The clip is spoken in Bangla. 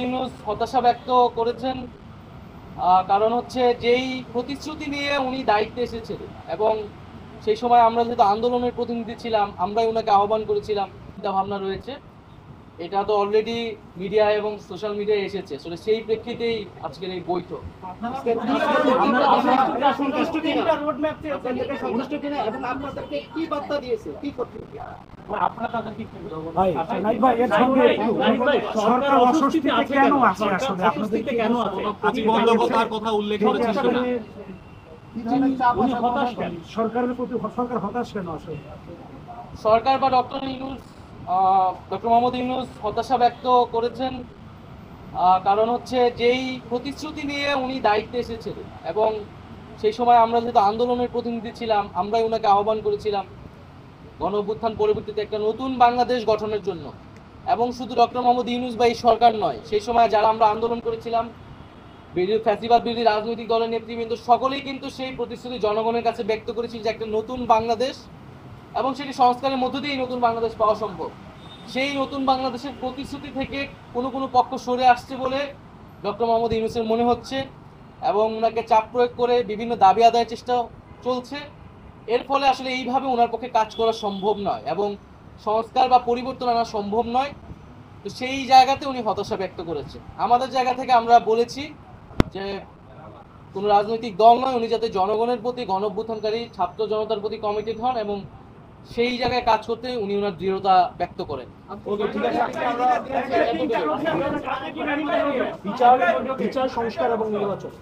ইউনূস হতাশা ব্যক্ত করেছেন। কারণ হচ্ছে যেই প্রতিশ্রুতি নিয়ে উনি দায়িত্বে এসেছিলেন এবং সেই সময় আমরা যেহেতু আন্দোলনের প্রতিনিধি ছিলাম, আমরাই ওনাকে আহ্বান করেছিলাম। চিন্তা ভাবনা রয়েছে, এটা তো অলরেডি মিডিয়া এবং সোশ্যাল মিডিয়ায় এসেছে, আসলে সেই প্রেক্ষিতেই আজকের এই বৈঠক। সরকার বা ডক্টর মোহাম্মদ ইউনূস হতাশা ব্যক্ত করেছেন। কারণ হচ্ছে যেই প্রতিশ্রুতি নিয়ে উনি দায়িত্বে এসেছিলেন এবং সেই সময় আমরা যেহেতু আন্দোলনের প্রতিনিধি ছিলাম, আমরাই ওনাকে আহ্বান করেছিলাম গণঅভ্যুত্থান পরবর্তীতে একটা নতুন বাংলাদেশ গঠনের জন্য। এবং শুধু ডক্টর মোহাম্মদ ইউনূস বা এই সরকার নয়, সেই সময় যারা আমরা আন্দোলন করেছিলাম, ফ্যাসিবাদ বিরোধী রাজনৈতিক দলের নেতৃবৃন্দ সকলেই কিন্তু সেই প্রতিশ্রুতি জনগণের কাছে ব্যক্ত করেছিল যে একটা নতুন বাংলাদেশ এবং সেটি সংস্কারের মধ্য দিয়েই নতুন বাংলাদেশ পাওয়া সম্ভব। সেই নতুন বাংলাদেশের প্রতিশ্রুতি থেকে কোনো পক্ষ সরে আসছে বলে ডক্টর মোহাম্মদ ইউনূসের মনে হচ্ছে এবং ওনাকে চাপ প্রয়োগ করে বিভিন্ন দাবি আদায়ের চেষ্টা চলছে। এর ফলে আসলে এইভাবে ওনার পক্ষে কাজ করা সম্ভব নয় এবং সংস্কার বা পরিবর্তন আনা সম্ভব নয়। তো সেই জায়গাতে উনি হতাশা ব্যক্ত করেছে। আমাদের জায়গা থেকে আমরা বলেছি যে কোনো রাজনৈতিক দল নয়, উনি যাতে জনগণের প্রতি, গণঅভ্যুত্থানকারী ছাত্র জনতার প্রতি কমিটেড হন এবং সেই জায়গায় কাজ করতে উনি ওনার দৃঢ়তা ব্যক্ত করেন। বিচার সংস্কার এবং নির্বাচন